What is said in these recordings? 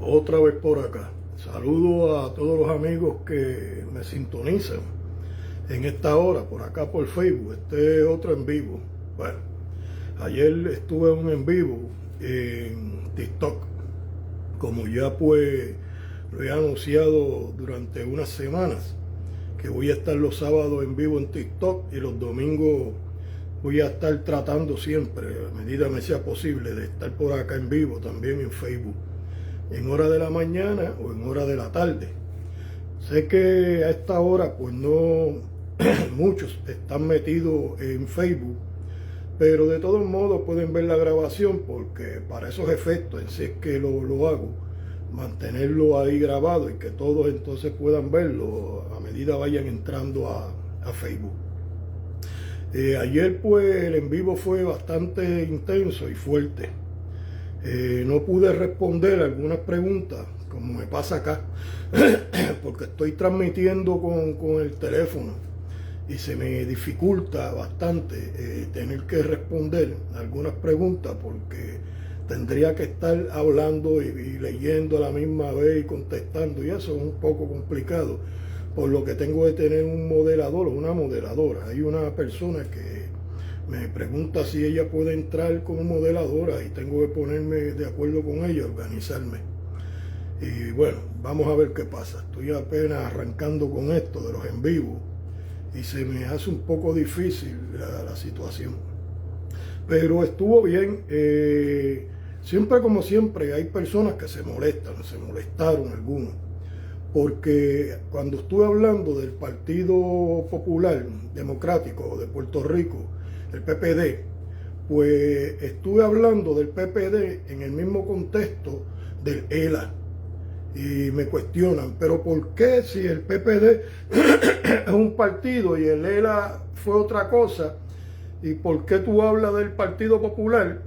Otra vez por acá. Saludo a todos los amigos que me sintonizan en esta hora por acá por Facebook. Este es otro en vivo. Bueno, ayer estuve en un en vivo en TikTok. Como ya pues lo he anunciado durante unas semanas, que voy a estar los sábados en vivo en TikTok y los domingos voy a estar tratando siempre, a medida me sea posible, de estar por acá en vivo también en Facebook, en hora de la mañana o en hora de la tarde. Sé que a esta hora pues no muchos están metidos en Facebook, pero de todos modos pueden ver la grabación, porque para esos efectos, en sí es que lo hago, mantenerlo ahí grabado y que todos entonces puedan verlo a medida vayan entrando a Facebook. Ayer pues el en vivo fue bastante intenso y fuerte. No pude responder algunas preguntas, como me pasa acá, porque estoy transmitiendo con el teléfono y se me dificulta bastante tener que responder algunas preguntas, porque tendría que estar hablando y leyendo a la misma vez y contestando, y eso es un poco complicado, por lo que tengo que tener un moderador o una moderadora. Hay una persona que me pregunta si ella puede entrar como moderadora y tengo que ponerme de acuerdo con ella, organizarme. Y bueno, vamos a ver qué pasa. Estoy apenas arrancando con esto de los en vivo y se me hace un poco difícil la situación. Pero estuvo bien. Siempre como siempre hay personas que se molestaron algunos, porque cuando estuve hablando del Partido Popular Democrático de Puerto Rico, el PPD, pues estuve hablando del PPD en el mismo contexto del ELA, y me cuestionan, pero ¿por qué si el PPD es un partido y el ELA fue otra cosa, y por qué tú hablas del Partido Popular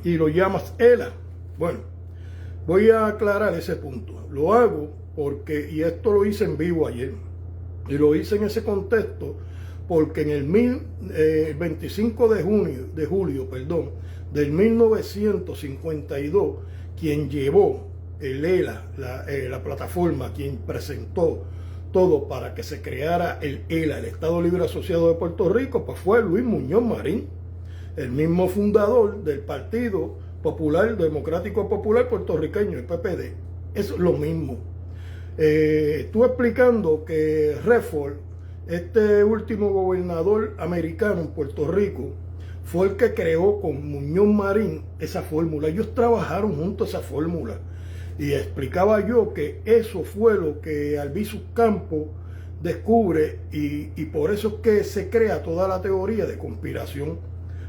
y lo llamas ELA? Bueno, voy a aclarar ese punto. Lo hago porque, y esto lo hice en vivo ayer, y lo hice en ese contexto, porque en el 25 de julio del 1952, quien llevó el ELA, la plataforma, quien presentó todo para que se creara el ELA, el Estado Libre Asociado de Puerto Rico, pues fue Luis Muñoz Marín, el mismo fundador del Partido Popular, Democrático Popular Puertorriqueño, el PPD. Es lo mismo. Estuve explicando que Redford, este último gobernador americano en Puerto Rico, fue el que creó con Muñoz Marín esa fórmula. Ellos trabajaron juntos esa fórmula. Y explicaba yo que eso fue lo que Albizu Campos descubre, y por eso es que se crea toda la teoría de conspiración.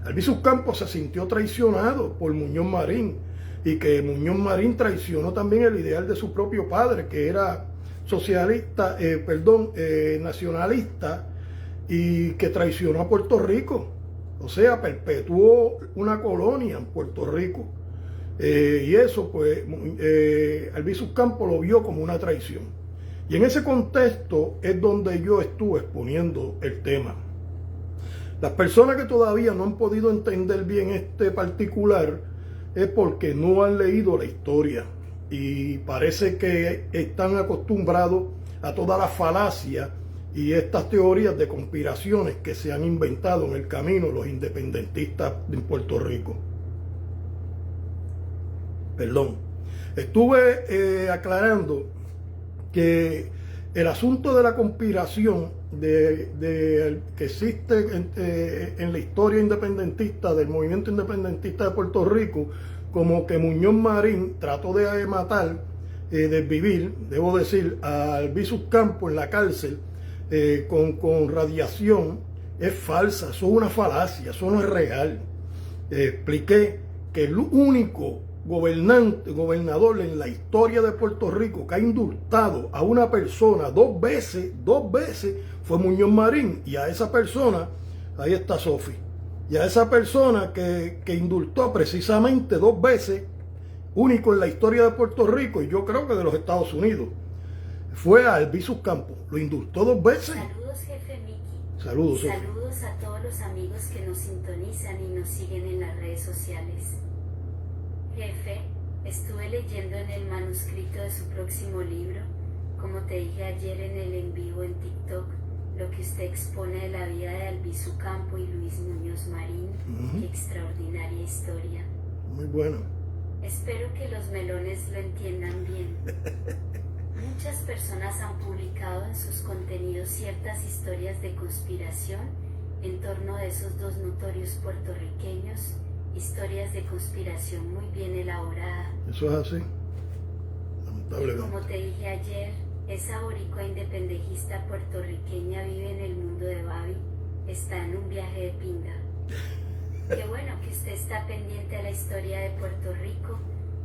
Albizu Campos se sintió traicionado por Muñoz Marín, y que Muñoz Marín traicionó también el ideal de su propio padre, que era socialista, nacionalista, y que traicionó a Puerto Rico. O sea, perpetuó una colonia en Puerto Rico. Y eso pues Albizu Campos lo vio como una traición. Y en ese contexto es donde yo estuve exponiendo el tema. Las personas que todavía no han podido entender bien este particular es porque no han leído la historia, y parece que están acostumbrados a toda la falacia y estas teorías de conspiraciones que se han inventado en el camino los independentistas de Puerto Rico. Estuve aclarando que el asunto de la conspiración que existe en la historia independentista del movimiento independentista de Puerto Rico, como que Muñoz Marín trató de matar, desvivir, debo decir, a Albizu Campos en la cárcel con radiación, es falsa. Eso es una falacia, eso no es real. Expliqué que el único gobernador en la historia de Puerto Rico que ha indultado a una persona dos veces, fue Muñoz Marín, y a esa persona, ahí está Sofi, y a esa persona que indultó precisamente dos veces, único en la historia de Puerto Rico, y yo creo que de los Estados Unidos, fue a Albizu Campos, lo indultó dos veces. Saludos, jefe Mickey. Saludos, Sofi. Saludos a todos los amigos que nos sintonizan y nos siguen en las redes sociales. Jefe, Estuve leyendo en el manuscrito de su próximo libro, como te dije ayer en el en vivo en TikTok, lo que usted expone de la vida de Albizu Campo y Luis Muñoz Marín. Qué extraordinaria historia. Muy bueno. Espero que los melones lo entiendan bien. Muchas personas han publicado en sus contenidos ciertas historias de conspiración en torno de esos dos notorios puertorriqueños, historias de conspiración muy bien elaboradas. Eso es así. Y como te dije ayer, esa boricua independentista puertorriqueña vive en el mundo de Babi, está en un viaje de pinga. Qué bueno que usted está pendiente a la historia de Puerto Rico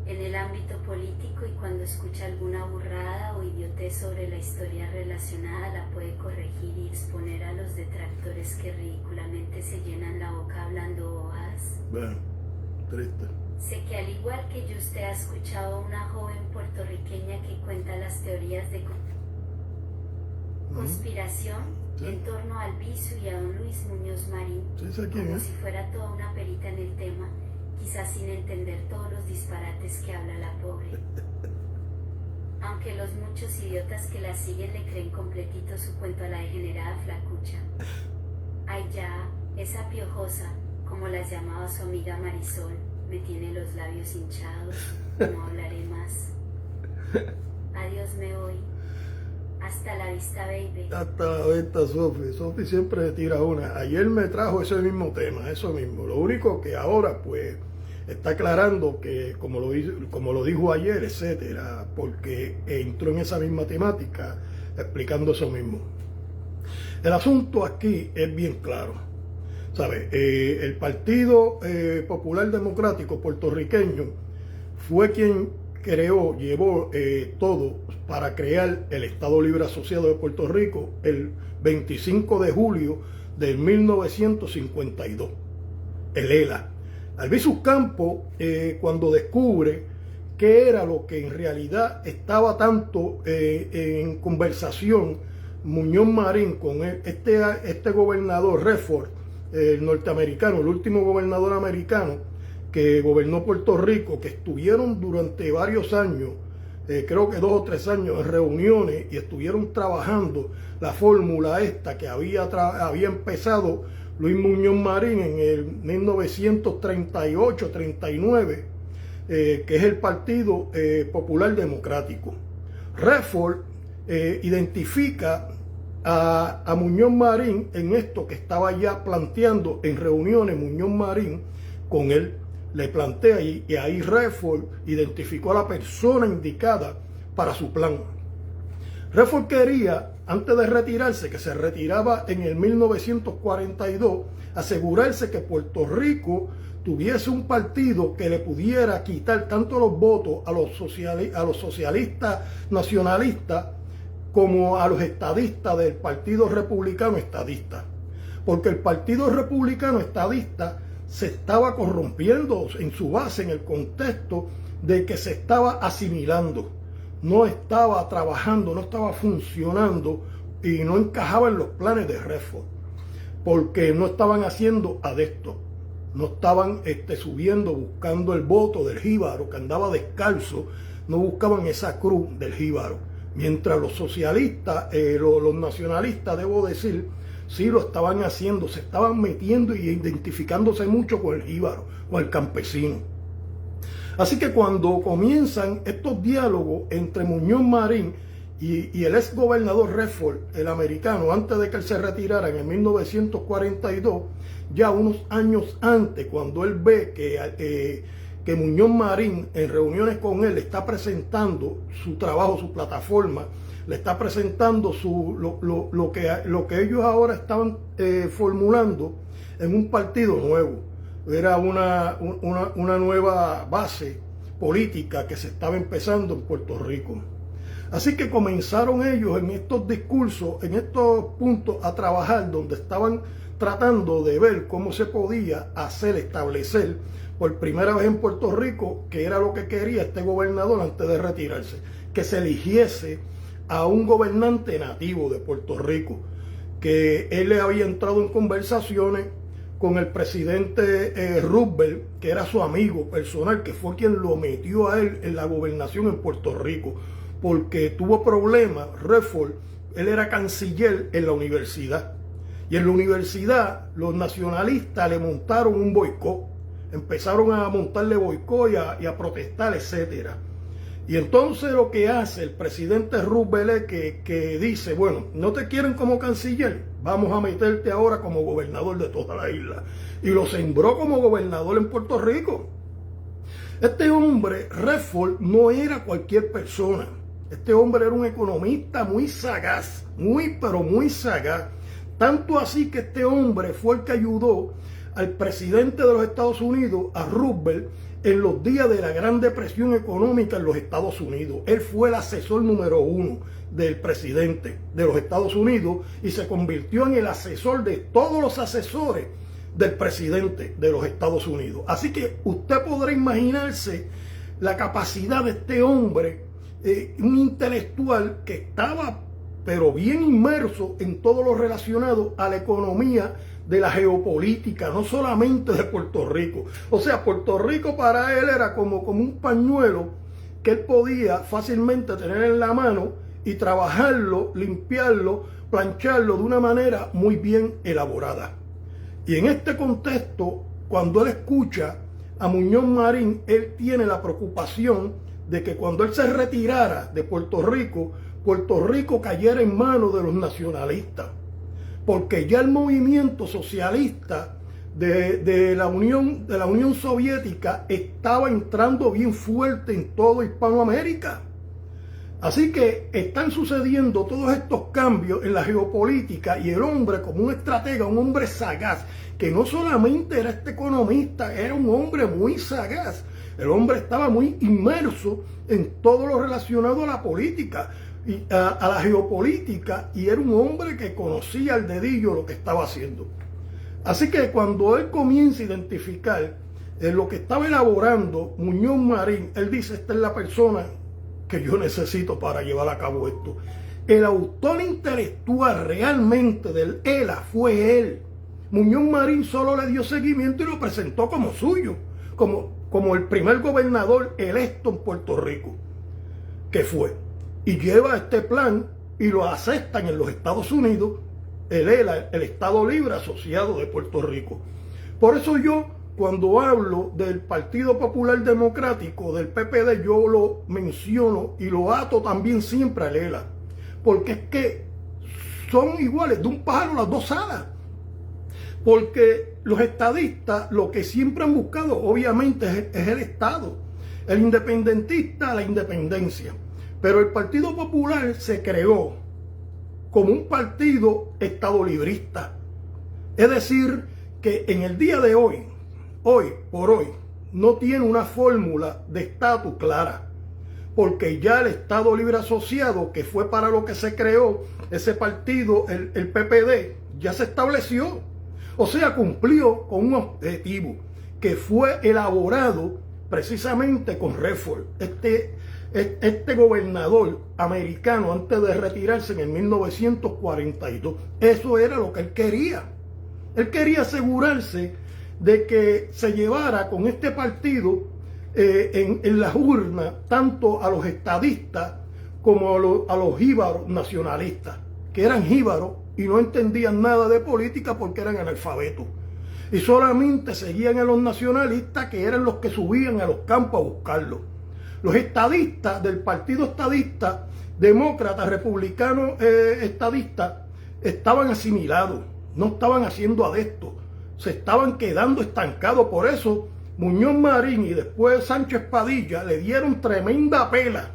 en el ámbito político, y cuando escucha alguna burrada o idiotez sobre la historia relacionada la puede corregir y exponer a los detractores que ridículamente se llenan la boca hablando bobadas. Bueno, triste. Sé que al igual que yo, usted ha escuchado a una joven puertorriqueña que cuenta las teorías de conspiración en torno a Albizu y a don Luis Muñoz Marín, como si fuera toda una perita en el tema, quizás sin entender todos los disparates que habla la pobre. Aunque los muchos idiotas que la siguen le creen completito su cuento a la degenerada flacucha. Ay ya, esa piojosa, como las llamaba su amiga Marisol, me tiene los labios hinchados, no hablaré más. Adiós, me voy. Hasta la vista, baby. Hasta la vista, Sofi. Sofi siempre tira una. Ayer me trajo ese mismo tema, eso mismo. Lo único que ahora, pues, está aclarando que, como lo dijo ayer, etcétera, porque entró en esa misma temática, explicando eso mismo. El asunto aquí es bien claro. ¿Sabe? El Partido Popular Democrático puertorriqueño fue quien llevó todo para crear el Estado Libre Asociado de Puerto Rico el 25 de julio de 1952, el ELA. Albizu Campo, cuando descubre qué era lo que en realidad estaba tanto en conversación Muñoz Marín con este gobernador Redford, el norteamericano, el último gobernador americano que gobernó Puerto Rico, que estuvieron durante varios años, creo que 2 o 3 años, en reuniones, y estuvieron trabajando la fórmula esta que había empezado Luis Muñoz Marín en el 1938-39, que es el Partido Popular Democrático. Redford identifica a Muñoz Marín en esto que estaba ya planteando en reuniones. Muñoz Marín con él le plantea, y ahí Redford identificó a la persona indicada para su plan. Redford quería, antes de retirarse, que se retiraba en el 1942, asegurarse que Puerto Rico tuviese un partido que le pudiera quitar tanto los votos a los socialistas nacionalistas como a los estadistas del Partido Republicano Estadista. Porque el Partido Republicano Estadista se estaba corrompiendo en su base, en el contexto de que se estaba asimilando, no estaba trabajando, no estaba funcionando y no encajaba en los planes de Redford, porque no estaban haciendo adeptos, no estaban subiendo, buscando el voto del jíbaro que andaba descalzo, no buscaban esa cruz del jíbaro, mientras los socialistas, los nacionalistas, debo decir, sí lo estaban haciendo, se estaban metiendo y identificándose mucho con el jíbaro, con el campesino. Así que cuando comienzan estos diálogos entre Muñoz Marín y el ex gobernador Redford, el americano, antes de que él se retirara en el 1942, ya unos años antes, cuando él ve que Muñoz Marín en reuniones con él está presentando su trabajo, su plataforma, le está presentando lo que ellos ahora estaban formulando en un partido nuevo. Era una nueva base política que se estaba empezando en Puerto Rico. Así que comenzaron ellos en estos discursos, en estos puntos, a trabajar, donde estaban tratando de ver cómo se podía establecer por primera vez en Puerto Rico, que era lo que quería este gobernador antes de retirarse, que se eligiese a un gobernante nativo de Puerto Rico, que él le había entrado en conversaciones con el presidente Roosevelt, que era su amigo personal, que fue quien lo metió a él en la gobernación en Puerto Rico, porque tuvo problemas. Redford, él era canciller en la universidad, y en la universidad los nacionalistas le montaron un boicot, empezaron a montarle boicot y a protestar, etcétera. Y entonces lo que hace el presidente Roosevelt es que dice, bueno, no te quieren como canciller, vamos a meterte ahora como gobernador de toda la isla. Y lo sembró como gobernador en Puerto Rico. Este hombre, Redford, no era cualquier persona. Este hombre era un economista muy sagaz, pero muy sagaz. Tanto así que este hombre fue el que ayudó al presidente de los Estados Unidos, a Roosevelt, en los días de la Gran Depresión Económica en los Estados Unidos. Él fue el asesor número 1 del presidente de los Estados Unidos y se convirtió en el asesor de todos los asesores del presidente de los Estados Unidos. Así que usted podrá imaginarse la capacidad de este hombre, un intelectual que estaba pero bien inmerso en todo lo relacionado a la economía de la geopolítica, no solamente de Puerto Rico. O sea, Puerto Rico para él era como un pañuelo que él podía fácilmente tener en la mano y trabajarlo, limpiarlo, plancharlo de una manera muy bien elaborada. Y en este contexto, cuando él escucha a Muñoz Marín, él tiene la preocupación de que cuando él se retirara de Puerto Rico cayera en manos de los nacionalistas, porque ya el movimiento socialista de la Unión Soviética estaba entrando bien fuerte en toda Hispanoamérica. Así que están sucediendo todos estos cambios en la geopolítica y el hombre, como un estratega, un hombre sagaz, que no solamente era este economista, era un hombre muy sagaz. El hombre estaba muy inmerso en todo lo relacionado a la política, y a la geopolítica, y era un hombre que conocía al dedillo lo que estaba haciendo. Así que cuando él comienza a identificar lo que estaba elaborando Muñoz Marín, él dice, esta es la persona que yo necesito para llevar a cabo esto. El autor intelectual realmente del ELA fue él. Muñoz Marín solo le dio seguimiento y lo presentó como suyo, como el primer gobernador electo en Puerto Rico, que fue. Y lleva este plan y lo aceptan en los Estados Unidos, el ELA, el Estado Libre Asociado de Puerto Rico. Por eso yo, cuando hablo del Partido Popular Democrático, del PPD, yo lo menciono y lo ato también siempre al ELA. Porque es que son iguales, de un pájaro las dos alas. Porque los estadistas lo que siempre han buscado, obviamente, es el Estado. El independentista, la independencia. Pero el Partido Popular se creó como un partido estadolibrista. Es decir, que en el día de hoy por hoy, no tiene una fórmula de estatus clara. Porque ya el Estado Libre Asociado, que fue para lo que se creó ese partido, el PPD, ya se estableció. O sea, cumplió con un objetivo que fue elaborado precisamente con Redford, este gobernador americano, antes de retirarse en el 1942. Eso era lo que él quería. Él quería asegurarse de que se llevara con este partido en las urnas tanto a los estadistas como a los jíbaros nacionalistas, que eran jíbaros y no entendían nada de política porque eran analfabetos. Y solamente seguían a los nacionalistas, que eran los que subían a los campos a buscarlos. Los estadistas del Partido Estadista, demócratas, republicanos estadistas, estaban asimilados, no estaban haciendo adeptos, se estaban quedando estancados. Por eso Muñoz Marín y después Sánchez Padilla le dieron tremenda pela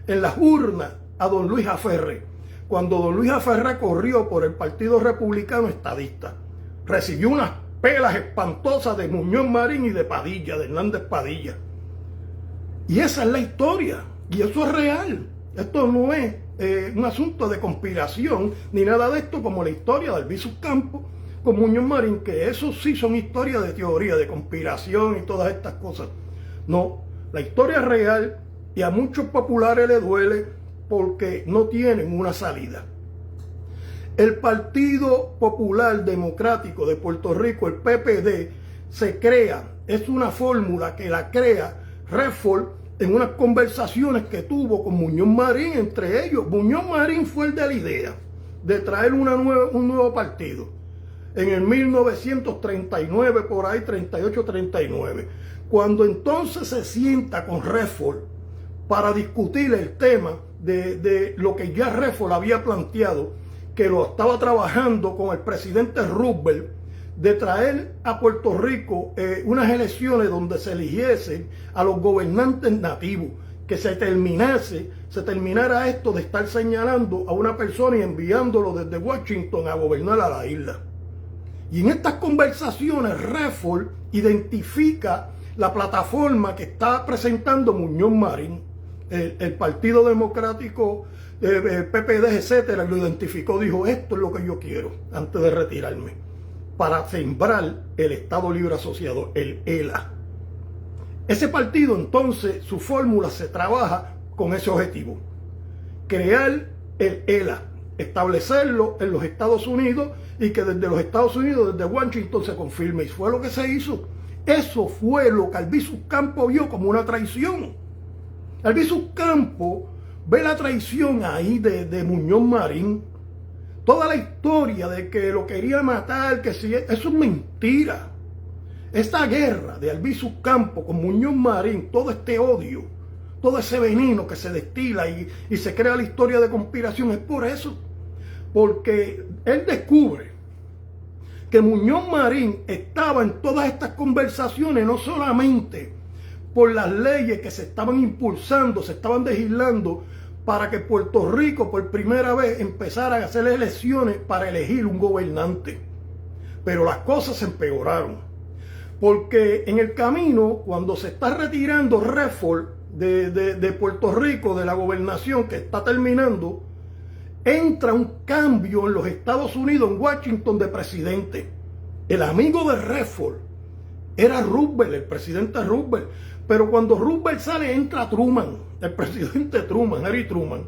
en las urnas a don Luis Aferre, cuando don Luis Aferre corrió por el Partido Republicano Estadista. Recibió unas pelas espantosas de Muñoz Marín y de Padilla, de Hernández Padilla. Y esa es la historia, y eso es real. Esto no es un asunto de conspiración, ni nada de esto, como la historia de Albizu Campos con Muñoz Marín, que eso sí son historias de teoría, de conspiración y todas estas cosas. No, la historia es real, y a muchos populares les duele porque no tienen una salida. El Partido Popular Democrático de Puerto Rico, el PPD, se crea, es una fórmula que la crea Redford en unas conversaciones que tuvo con Muñoz Marín. Entre ellos, Muñoz Marín fue el de la idea de traer un nuevo partido en el 1939, por ahí 38-39, cuando entonces se sienta con Redford para discutir el tema de lo que ya Redford había planteado, que lo estaba trabajando con el presidente Roosevelt, de traer a Puerto Rico unas elecciones donde se eligiesen a los gobernantes nativos, que se terminara esto de estar señalando a una persona y enviándolo desde Washington a gobernar a la isla. Y en estas conversaciones Redford identifica la plataforma que está presentando Muñoz Marín, el Partido Democrático, PPD, etcétera, lo identificó, dijo: esto es lo que yo quiero antes de retirarme, para sembrar el Estado Libre Asociado, el ELA. Ese partido, entonces, su fórmula se trabaja con ese objetivo: crear el ELA, establecerlo en los Estados Unidos y que desde los Estados Unidos, desde Washington, se confirme. Y fue lo que se hizo. Eso fue lo que Albizu Campos vio como una traición. Albizu Campos ve la traición ahí de Muñoz Marín. Toda la historia de que lo quería matar, que si eso es mentira. Esta guerra de Albizu Campos con Muñoz Marín, todo este odio, todo ese veneno que se destila y se crea la historia de conspiración, es por eso. Porque él descubre que Muñoz Marín estaba en todas estas conversaciones, no solamente por las leyes que se estaban impulsando, se estaban legislando para que Puerto Rico por primera vez empezara a hacer elecciones para elegir un gobernante. Pero las cosas se empeoraron. Porque en el camino, cuando se está retirando Redford de Puerto Rico, de la gobernación que está terminando, entra un cambio en los Estados Unidos, en Washington, de presidente. El amigo de Redford era Roosevelt, el presidente Roosevelt. Pero cuando Roosevelt sale, entra Truman, el presidente Truman, Harry Truman.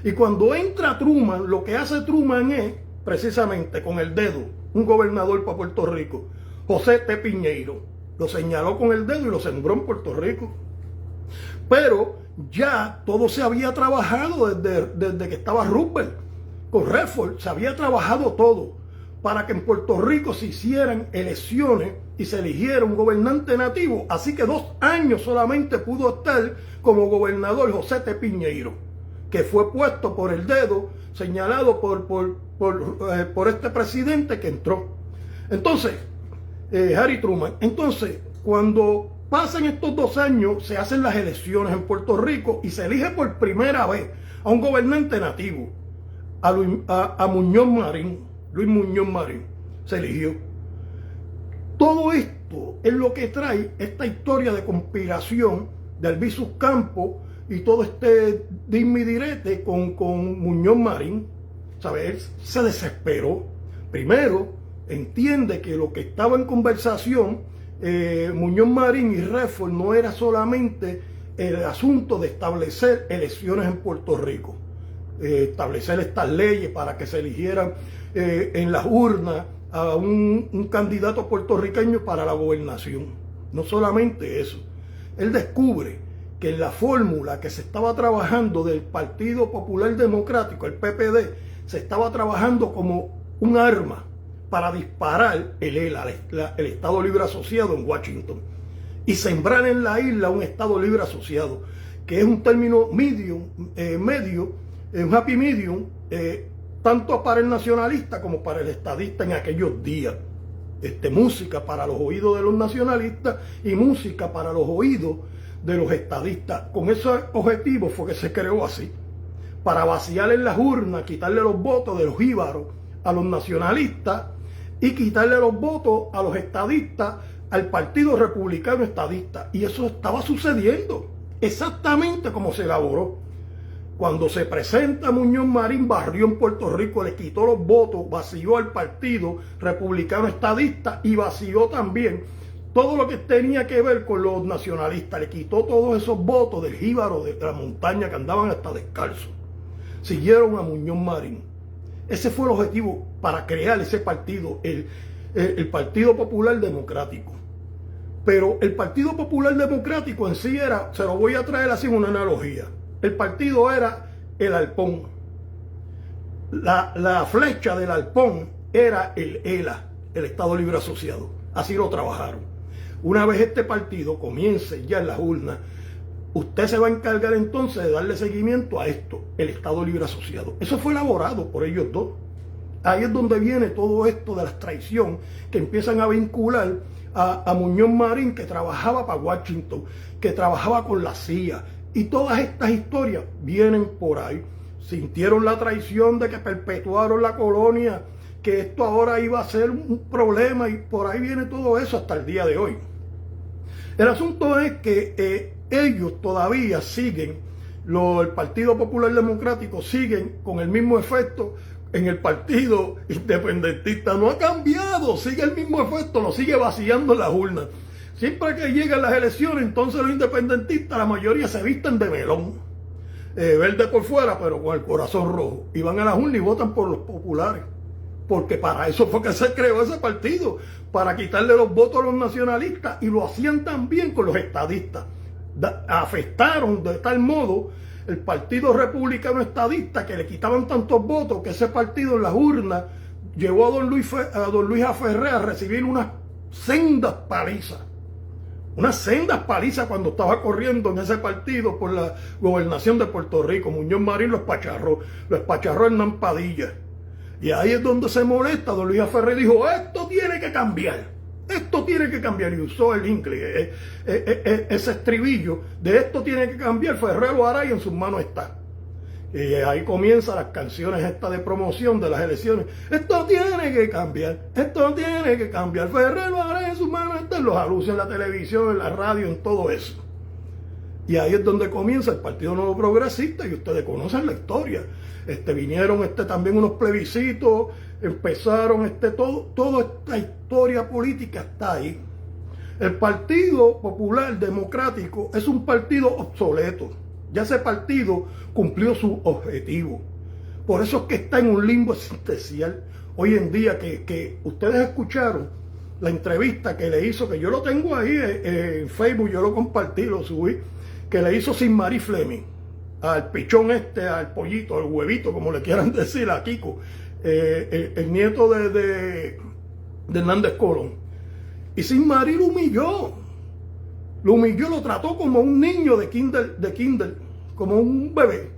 Y cuando entra Truman, lo que hace Truman es, precisamente con el dedo, un gobernador para Puerto Rico, José T. Piñeiro. Lo señaló con el dedo y lo sembró en Puerto Rico. Pero ya todo se había trabajado desde que estaba Roosevelt. Con Redford se había trabajado todo para que en Puerto Rico se hicieran elecciones y se eligiera un gobernante nativo. Así que 2 años solamente pudo estar como gobernador José T. Piñeiro, que fue puesto por el dedo, señalado por este presidente que entró. Entonces, Harry Truman. Entonces, cuando pasan estos 2 años, se hacen las elecciones en Puerto Rico y se elige por primera vez a un gobernante nativo, a Muñoz Marín, Luis Muñoz Marín, se eligió. Todo esto es lo que trae esta historia de conspiración de Albizu Campos y todo este dime y direte con Muñoz Marín. ¿Sabes? Él se desesperó. Primero, entiende que lo que estaba en conversación Muñoz Marín y Redford no era solamente el asunto de establecer elecciones en Puerto Rico, establecer estas leyes para que se eligieran en las urnas a un candidato puertorriqueño para la gobernación. No solamente eso, él descubre que en la fórmula que se estaba trabajando del Partido Popular Democrático, el PPD, se estaba trabajando como un arma para disparar el ELA, el Estado Libre Asociado en Washington, y sembrar en la isla un Estado Libre Asociado, que es un término medio, un happy medium, tanto para el nacionalista como para el estadista en aquellos días. Música para los oídos de los nacionalistas y música para los oídos de los estadistas. Con ese objetivo fue que se creó así, para vaciar en las urnas, quitarle los votos de los jíbaros a los nacionalistas y quitarle los votos a los estadistas al Partido Republicano Estadista. Y eso estaba sucediendo exactamente como se elaboró. Cuando se presenta Muñoz Marín, barrió en Puerto Rico, le quitó los votos, vació al Partido Republicano Estadista y vació también todo lo que tenía que ver con los nacionalistas. Le quitó todos esos votos del jíbaro de la montaña que andaban hasta descalzos. Siguieron a Muñoz Marín. Ese fue el objetivo para crear ese partido, el Partido Popular Democrático. Pero el Partido Popular Democrático en sí era, se lo voy a traer así una analogía, el partido era el arpón. La flecha del arpón era el ELA, el Estado Libre Asociado. Así lo trabajaron. Una vez este partido comience ya en las urnas, usted se va a encargar entonces de darle seguimiento a esto, el Estado Libre Asociado. Eso fue elaborado por ellos dos. Ahí es donde viene todo esto de la traición, que empiezan a vincular a Muñoz Marín, que trabajaba para Washington, que trabajaba con la CIA. Y todas estas historias vienen por ahí. Sintieron la traición de que perpetuaron la colonia, que esto ahora iba a ser un problema, y por ahí viene todo eso hasta el día de hoy. El asunto es que ellos todavía siguen, el Partido Popular Democrático siguen con el mismo efecto en el Partido Independentista. No ha cambiado, sigue el mismo efecto, lo sigue vaciando en las urnas. Siempre que llegan las elecciones, entonces los independentistas, la mayoría se visten de melón, verde por fuera, pero con el corazón rojo. Y van a las urnas y votan por los populares. Porque para eso fue que se creó ese partido, para quitarle los votos a los nacionalistas, y lo hacían también con los estadistas. Afectaron de tal modo el Partido Republicano Estadista, que le quitaban tantos votos, que ese partido en las urnas llevó a don Luis Aferré a recibir unas sendas palizas. Unas sendas palizas cuando estaba corriendo en ese partido por la gobernación de Puerto Rico. Muñoz Marín lo espacharró Hernán Padilla. Y ahí es donde se molesta. Don Luis Aferré dijo, esto tiene que cambiar. Esto tiene que cambiar. Y usó el inglés, ese estribillo de esto tiene que cambiar. Ferré lo hará y en sus manos está. Y ahí comienzan las canciones estas de promoción de las elecciones. Esto tiene que cambiar. Esto tiene que cambiar. Ferré lo hará y en sus manos está. Los anuncios en la televisión, en la radio, en todo eso. Y ahí es donde comienza el Partido Nuevo Progresista, y ustedes conocen la historia. Vinieron también unos plebiscitos, empezaron toda esta historia política está ahí. El Partido Popular Democrático es un partido obsoleto. Ya ese partido cumplió su objetivo. Por eso es que está en un limbo existencial. Hoy en día que ustedes escucharon la entrevista que le hizo, que yo lo tengo ahí en Facebook, yo lo compartí, lo subí, que le hizo Sin Marí Fleming, al pichón al pollito, al huevito, como le quieran decir, a Kiko, el nieto de Hernández Colón. Y Sin Marí lo humilló, lo trató como un niño de kinder, como un bebé.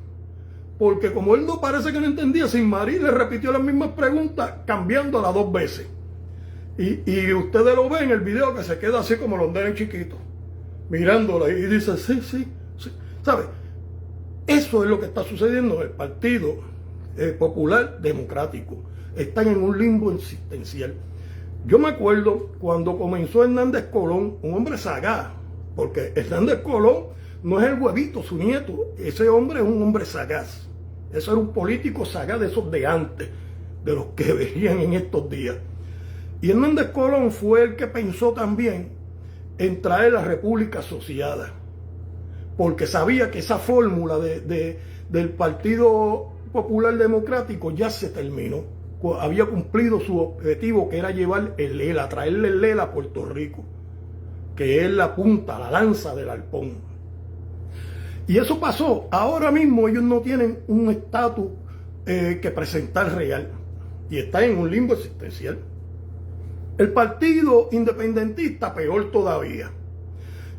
Porque como él no parece que no entendía, Sin Marí le repitió las mismas preguntas, cambiándolas 2 veces. Y ustedes lo ven en el video, que se queda así como los nenes chiquitos, mirándola, y dice, sí. ¿Sabe? Eso es lo que está sucediendo en el Partido Popular Democrático. Están en un limbo existencial. Yo me acuerdo cuando comenzó Hernández Colón, un hombre sagaz, porque Hernández Colón no es el huevito, su nieto. Ese hombre es un hombre sagaz. Eso era un político sagaz de esos de antes, de los que venían en estos días. Y Hernández Colón fue el que pensó también en traer la República Asociada, porque sabía que esa fórmula del Partido Popular Democrático ya se terminó. Había cumplido su objetivo, que era llevar el ELA, traerle el ELA a Puerto Rico, que es la punta, la lanza del arpón. Y eso pasó. Ahora mismo ellos no tienen un estatus que presentar real, y están en un limbo existencial. El Partido Independentista, peor todavía.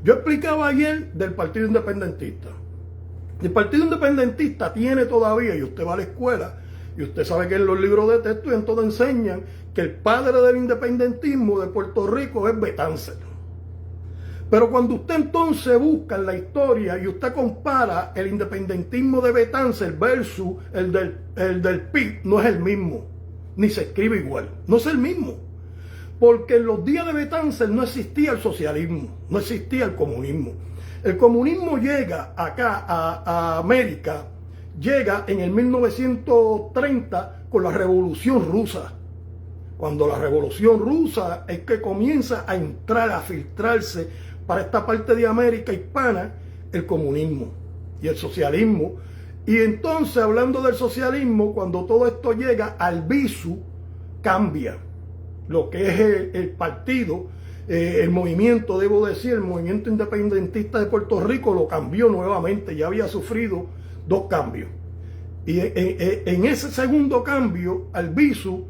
Yo explicaba ayer del Partido Independentista. El Partido Independentista tiene todavía, y usted va a la escuela, y usted sabe que en los libros de texto y en todo enseñan que el padre del independentismo de Puerto Rico es Betances. Pero cuando usted entonces busca en la historia y usted compara el independentismo de Betances versus el del PIB, no es el mismo, ni se escribe igual, no es el mismo. Porque en los días de Betances no existía el socialismo, no existía el comunismo. El comunismo llega acá a América, llega en el 1930 con la Revolución Rusa. Cuando la Revolución Rusa es que comienza a entrar, a filtrarse para esta parte de América hispana el comunismo. Y el socialismo Y entonces, hablando del socialismo, cuando todo esto llega, Albizu cambia lo que es el partido, el movimiento, debo decir, el movimiento independentista de Puerto Rico lo cambió nuevamente, ya había sufrido 2 cambios. Y en ese segundo cambio, Albizu,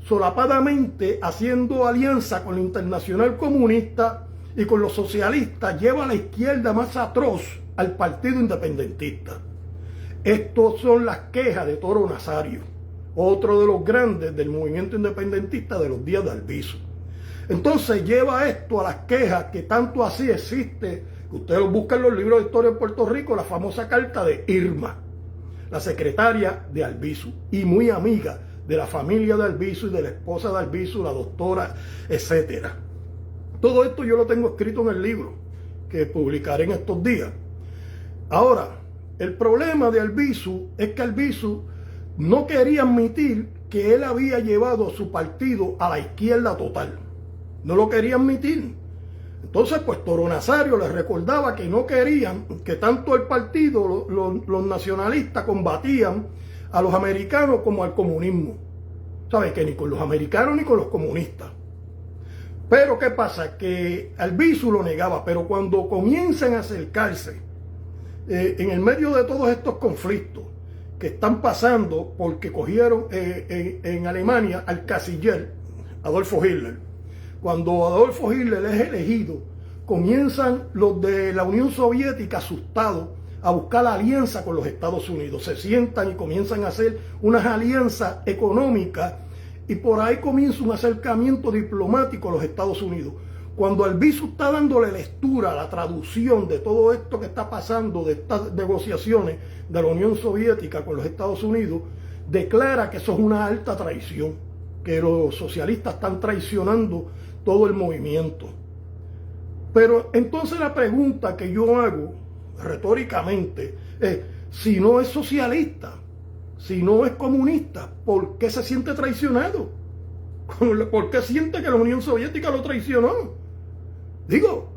solapadamente haciendo alianza con la Internacional Comunista y con los socialistas, lleva a la izquierda más atroz al Partido Independentista. Estas son las quejas de Toro Nazario, otro de los grandes del movimiento independentista de los días de Albizu. Entonces lleva esto a las quejas que tanto así existe, que ustedes lo buscan en los libros de historia de Puerto Rico, la famosa carta de Irma, la secretaria de Albizu, y muy amiga de la familia de Albizu y de la esposa de Albizu, la doctora, etcétera. Todo esto yo lo tengo escrito en el libro que publicaré en estos días. Ahora, el problema de Albizu es que Albizu no quería admitir que él había llevado a su partido a la izquierda total. No lo quería admitir. Entonces, pues Toro Nazario les recordaba que no querían, que tanto el partido, los nacionalistas combatían a los americanos como al comunismo. ¿Sabes? Que ni con los americanos ni con los comunistas. Pero ¿qué pasa? Que Albizu lo negaba, pero cuando comienzan a acercarse en el medio de todos estos conflictos que están pasando, porque cogieron en Alemania al canciller Adolfo Hitler. Cuando Adolfo Hitler es elegido, comienzan los de la Unión Soviética asustados a buscar alianza con los Estados Unidos. Se sientan y comienzan a hacer unas alianzas económicas y por ahí comienza un acercamiento diplomático a los Estados Unidos. Cuando Albizu está dándole lectura a la traducción de todo esto que está pasando, de estas negociaciones de la Unión Soviética con los Estados Unidos, declara que eso es una alta traición, que los socialistas están traicionando todo el movimiento. Pero entonces la pregunta que yo hago retóricamente es, si no es socialista, si no es comunista, ¿por qué se siente traicionado? ¿Por qué siente que la Unión Soviética lo traicionó? Digo,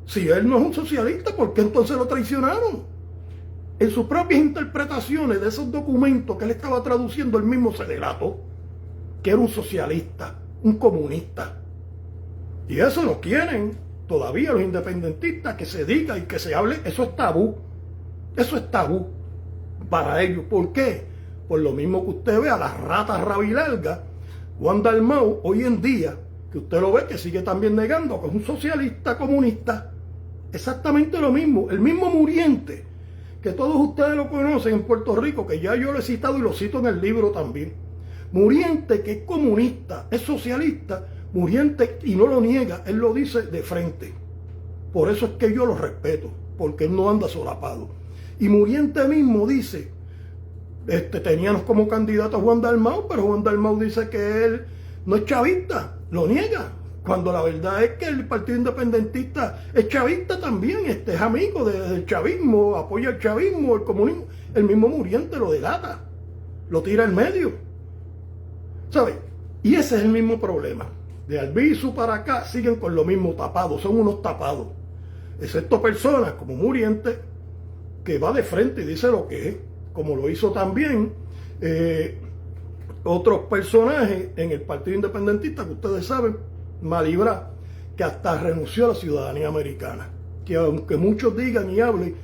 si él no es un socialista, ¿por qué entonces lo traicionaron? En sus propias interpretaciones de esos documentos que él estaba traduciendo, él mismo se delató que era un socialista, un comunista. Y eso no quieren todavía los independentistas, que se diga y que se hable. Eso es tabú. Eso es tabú para ellos. ¿Por qué? Por lo mismo que usted ve a las ratas rabilargas, Juan Dalmau, hoy en día, que usted lo ve que sigue también negando que es un socialista comunista. Exactamente lo mismo. El mismo Muriente, que todos ustedes lo conocen en Puerto Rico, que ya yo lo he citado y lo cito en el libro también. Muriente, que es comunista, es socialista, Muriente, y no lo niega, él lo dice de frente. Por eso es que yo lo respeto, porque él no anda solapado. Y Muriente mismo dice, teníamos como candidato a Juan Dalmau, pero Juan Dalmau dice que él no es chavista, lo niega. Cuando la verdad es que el Partido Independentista es chavista también, es amigo del chavismo, apoya el chavismo, el comunismo. El mismo Muriente lo delata, lo tira en medio. ¿Sabes? Y ese es el mismo problema. De Albizu para acá siguen con lo mismo, tapados, son unos tapados. Excepto personas como Muriente, que va de frente y dice lo que es, como lo hizo también otros personajes en el Partido Independentista, que ustedes saben, Malibra, que hasta renunció a la ciudadanía americana. Que aunque muchos digan y hablen,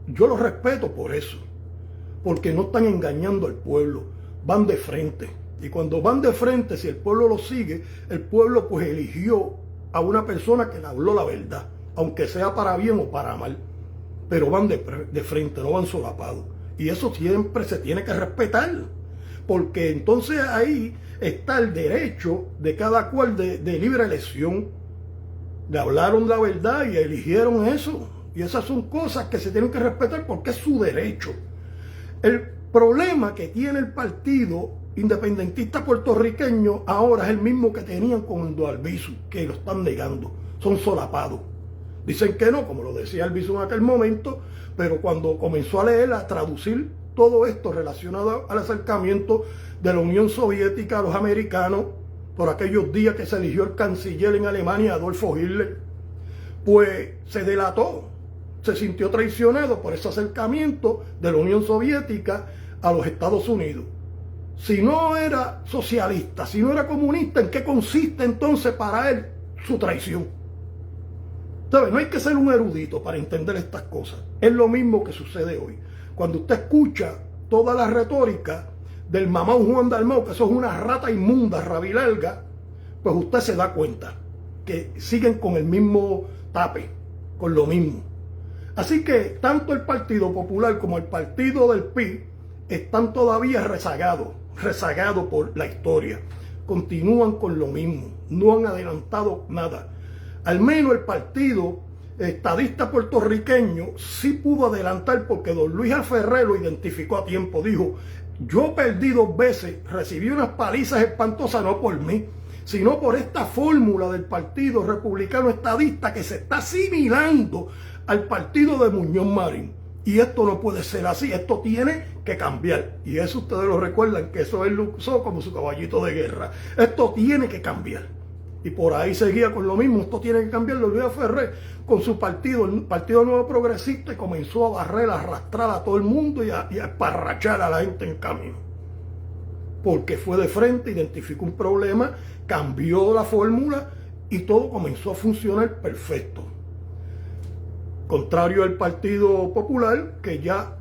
yo los respeto por eso, porque no están engañando al pueblo, van de frente. Y cuando van de frente, si el pueblo lo sigue, el pueblo pues eligió a una persona que le habló la verdad, aunque sea para bien o para mal. Pero van de frente, no van solapados. Y eso siempre se tiene que respetar, porque entonces ahí está el derecho de cada cual de libre elección. Le hablaron la verdad y eligieron eso. Y esas son cosas que se tienen que respetar porque es su derecho. El problema que tiene el Partido Independentista puertorriqueño ahora es el mismo que tenían con Albizu, que lo están negando, son solapados. Dicen que no, como lo decía Albizu en aquel momento, pero cuando comenzó a leer, a traducir todo esto relacionado al acercamiento de la Unión Soviética a los americanos, por aquellos días que se eligió el canciller en Alemania, Adolfo Hitler, pues se delató se sintió traicionado por ese acercamiento de la Unión Soviética a los Estados Unidos. Si no era socialista, si no era comunista, ¿en qué consiste entonces para él su traición? ¿Sabe? No hay que ser un erudito para entender estas cosas. Es lo mismo que sucede hoy. Cuando usted escucha toda la retórica del mamá Juan Dalmau, que eso es una rata inmunda, rabilarga, pues usted se da cuenta que siguen con el mismo tape, con lo mismo. Así que tanto el Partido Popular como el partido del PI están todavía rezagados por la historia. Continúan con lo mismo, no han adelantado nada. Al menos el partido estadista puertorriqueño sí pudo adelantar, porque don Luis Aferré lo identificó a tiempo. Dijo: yo perdí 2 veces, recibí unas palizas espantosas, no por mí, sino por esta fórmula del Partido Republicano Estadista que se está asimilando al partido de Muñoz Marín. Y esto no puede ser así, esto tiene que cambiar. Y eso ustedes lo recuerdan, que eso él lo usó como su caballito de guerra. Esto tiene que cambiar. Y por ahí seguía con lo mismo, esto tiene que cambiar. Luis Ferré con su partido, el Partido Nuevo Progresista, y comenzó a barrer, a arrastrar a todo el mundo y a esparrachar a la gente en camino. Porque fue de frente, identificó un problema, cambió la fórmula y todo comenzó a funcionar perfecto. Contrario al Partido Popular, que ya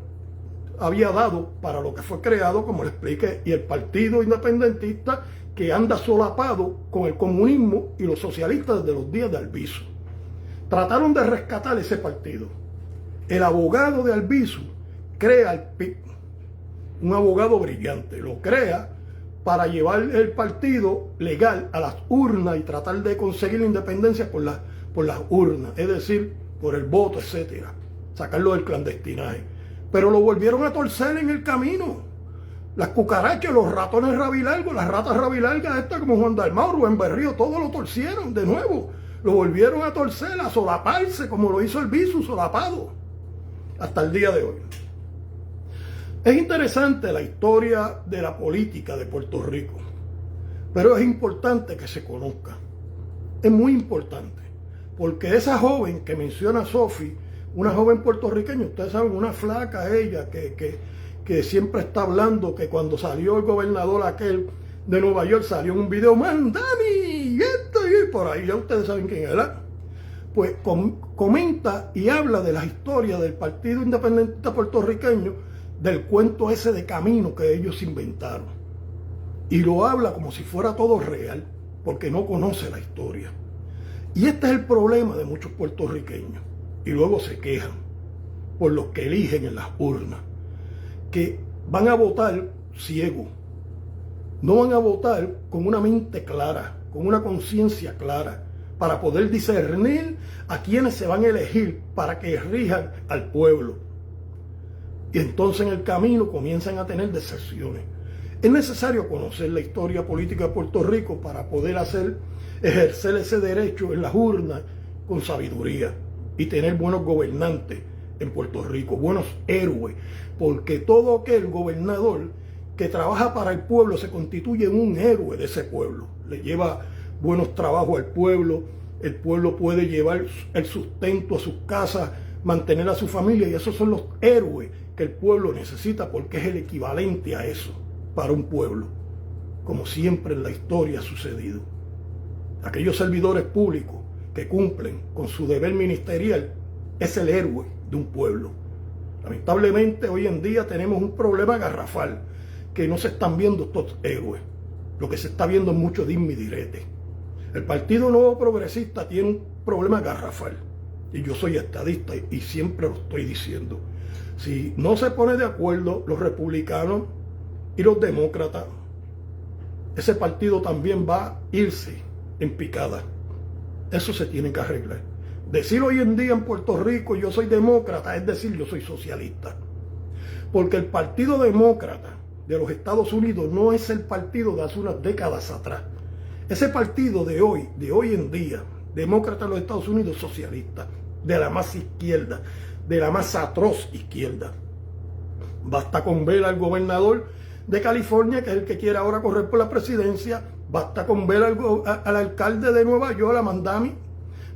había dado para lo que fue creado, como le expliqué, y el Partido Independentista, que anda solapado con el comunismo y los socialistas desde los días de Albizu. Trataron de rescatar ese partido. El abogado de Albizu crea el PIB, un abogado brillante, lo crea para llevar el partido legal a las urnas y tratar de conseguir la independencia por las urnas, es decir, por el voto, etcétera, sacarlo del clandestinaje. Pero lo volvieron a torcer en el camino. Las cucarachas, los ratones rabilargos, las ratas rabilargas estas como Juan Dalmau, Rubén Berrío, todo lo torcieron de nuevo. Lo volvieron a torcer, a solaparse, como lo hizo Albizu, solapado, hasta el día de hoy. Es interesante la historia de la política de Puerto Rico, pero es importante que se conozca. Es muy importante, porque esa joven que menciona Sofi, una joven puertorriqueña, ustedes saben, una flaca ella, que siempre está hablando que cuando salió el gobernador aquel de Nueva York salió en un video: Mandami, esto y por ahí, ya ustedes saben quién era. Pues comenta y habla de la historia del Partido Independentista Puertorriqueño, del cuento ese de camino que ellos inventaron. Y lo habla como si fuera todo real, porque no conoce la historia. Y este es el problema de muchos puertorriqueños. Y luego se quejan por los que eligen en las urnas, que van a votar ciego. No van a votar con una mente clara, con una conciencia clara, para poder discernir a quienes se van a elegir para que rijan al pueblo. Y entonces en el camino comienzan a tener decepciones. Es necesario conocer la historia política de Puerto Rico para poder ejercer ese derecho en las urnas con sabiduría y tener buenos gobernantes en Puerto Rico, buenos héroes, porque todo aquel gobernador que trabaja para el pueblo se constituye en un héroe de ese pueblo, le lleva buenos trabajos al pueblo, el pueblo puede llevar el sustento a sus casas, mantener a su familia, y esos son los héroes que el pueblo necesita, porque es el equivalente a eso para un pueblo, como siempre en la historia ha sucedido. Aquellos servidores públicos que cumplen con su deber ministerial es el héroe de un pueblo. Lamentablemente hoy en día tenemos un problema garrafal, que no se están viendo estos héroes. Lo que se está viendo es mucho dime y direte. El Partido Nuevo Progresista tiene un problema garrafal, y yo soy estadista y siempre lo estoy diciendo. Si no se pone de acuerdo los republicanos y los demócratas, ese partido también va a irse en picada. Eso se tiene que arreglar. Decir hoy en día en Puerto Rico yo soy demócrata es decir yo soy socialista. Porque el Partido Demócrata de los Estados Unidos no es el partido de hace unas décadas atrás. Ese partido de hoy en día, demócrata de los Estados Unidos, socialista, de la más izquierda, de la más atroz izquierda. Basta con ver al gobernador de California, que es el que quiere ahora correr por la presidencia. Basta con ver al alcalde de Nueva York, a Mandami.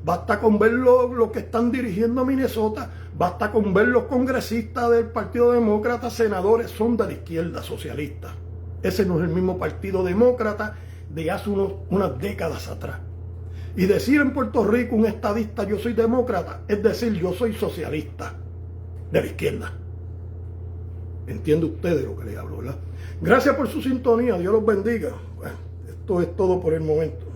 Basta con ver lo que están dirigiendo a Minnesota. Basta con ver los congresistas del Partido Demócrata, senadores, son de la izquierda socialista. Ese no es el mismo Partido Demócrata de hace unas décadas atrás. Y decir en Puerto Rico un estadista yo soy demócrata, es decir yo soy socialista de la izquierda. ¿Entiende usted de lo que le hablo, verdad? Gracias por su sintonía, Dios los bendiga. Bueno, esto es todo por el momento.